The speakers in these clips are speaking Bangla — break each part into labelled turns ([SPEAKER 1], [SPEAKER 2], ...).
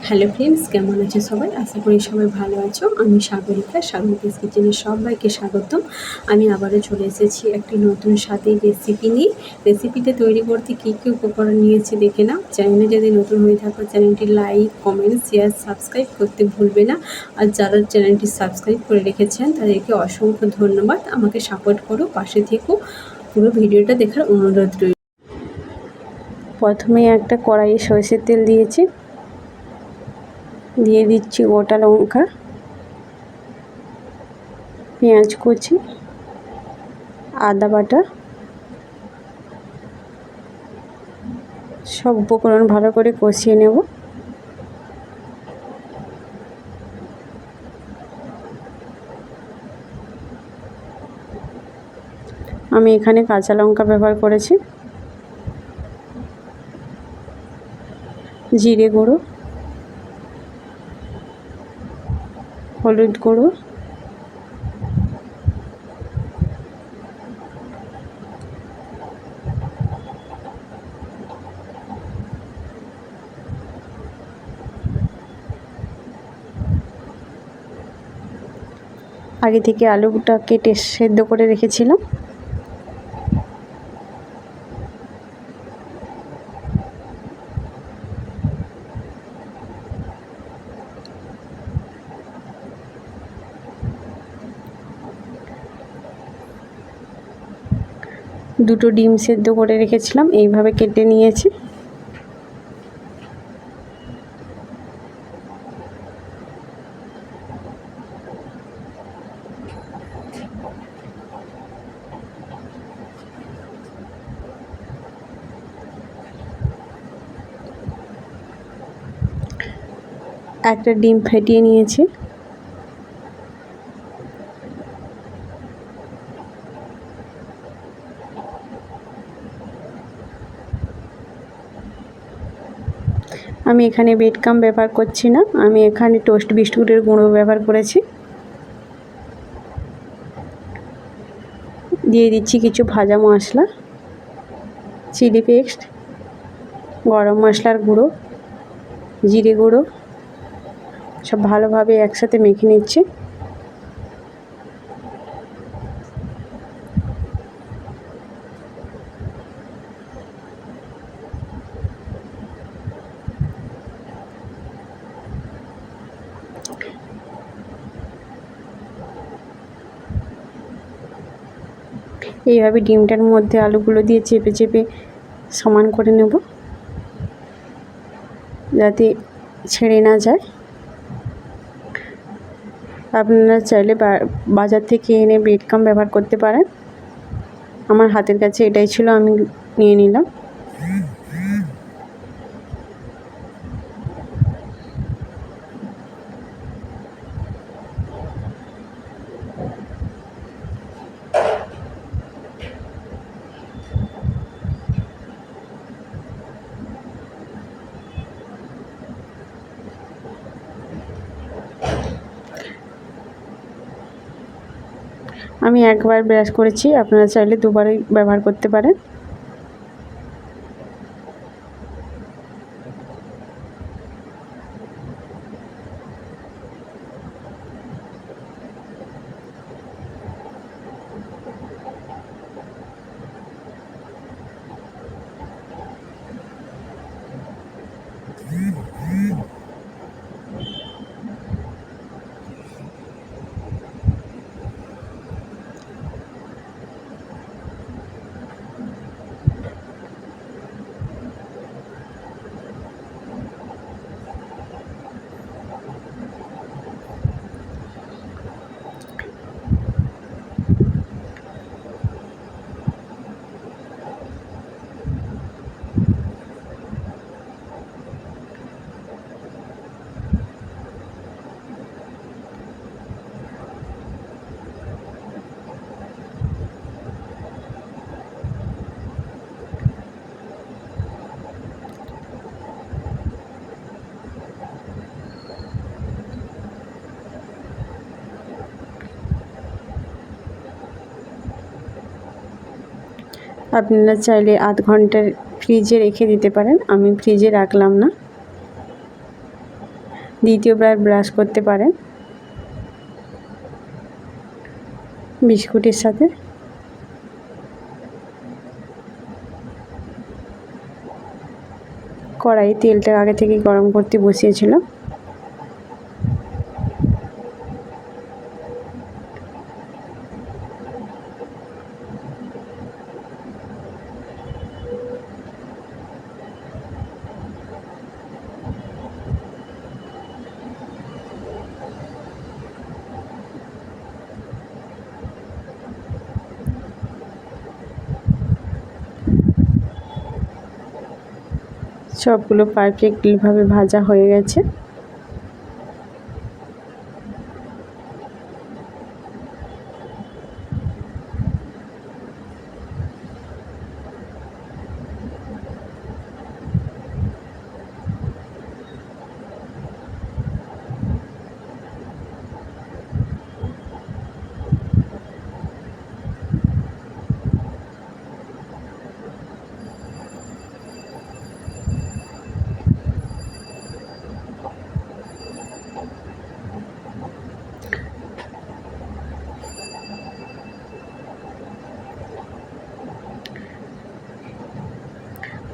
[SPEAKER 1] হ্যালো ফ্রেন্ডস, কেমন আছে সবাই? আশা করি সবাই ভালো আছো। আমি সাগরিকা, সাগরিকাস কিচেনে সবাইকে স্বাগতম। আমি আবারও চলে এসেছি একটি নতুন স্বাদের রেসিপি নিয়ে। রেসিপিটা তৈরি করতে কী কী উপকরণ নিয়েছি দেখে নাও। চ্যানেলে যদি নতুন হয়ে থাকো চ্যানেলটি লাইক, কমেন্ট, শেয়ার, সাবস্ক্রাইব করতে ভুলবে না। আর যারা চ্যানেলটি সাবস্ক্রাইব করে রেখেছেন তাদেরকে অসংখ্য ধন্যবাদ। আমাকে সাপোর্ট করো, পাশে থেকো, পুরো ভিডিওটা দেখার অনুরোধ রইল। প্রথমে একটা কড়াইয়ে সরষের তেল দিয়েছি, দিয়ে দিচ্ছি গোটা লঙ্কা, পেঁয়াজ কুচি, আদা বাটা, সব উপকরণ ভালো করে কষিয়ে নেব। আমি এখানে কাঁচা লঙ্কা ব্যবহার করেছি, জিরে গুঁড়ো, হলুদ গুঁড়ো, আগে থেকে আলুটা কেটে সেদ্ধ করে রেখেছিলাম। দুটো ডিম সেদ্ধ করে রেখেছিলাম, এইভাবে কেটে নিয়েছি। একটা ডিম ফেটিয়ে নিয়েছি। আমি এখানে ব্রেডক্রাম্ব ব্যবহার করছি না, আমি এখানে টোস্ট বিস্কুটের গুঁড়ো ব্যবহার করেছি। দিয়ে দিচ্ছি কিছু ভাজা মশলা, চিলি পেস্ট, গরম মশলার গুঁড়ো, জিরে গুঁড়ো, সব ভালোভাবে একসাথে মেখে নিচ্ছি। এইভাবে ডিমটার মধ্যে আলুগুলো দিয়ে চেপে চেপে সমান করে নেব, যাতে ছেড়ে না যায়। আপনারা চাইলে বাজার থেকে এনে ব্রেডক্রাম্ব ব্যবহার করতে পারেন। আমার হাতের কাছে এটাই ছিল, আমি নিয়ে নিলাম। আমি একবার ব্রাশ করেছি, আপনারা চাইলে দুবারই ব্যবহার করতে পারেন। আপনারা চাইলে আধ ঘন্টা ফ্রিজে রেখে দিতে পারেন, আমি ফ্রিজে রাখলাম না। দ্বিতীয়বার ব্রাশ করতে পারেন বিস্কুটের সাথে। কড়াই তেলটা আগে থেকে গরম করতে বসিয়েছিলাম। সবগুলো পারফেক্টলিভাবে ভাজা হয়ে গেছে।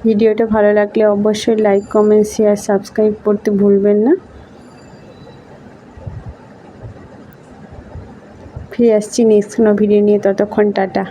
[SPEAKER 1] ভিডিওটা ভালো লাগলে অবশ্যই লাইক, কমেন্ট, শেয়ার, সাবস্ক্রাইব করতে ভুলবেন না। ফিরে আসছি নেক্সট কোনো ভিডিও নিয়ে, ততক্ষণ টাটা।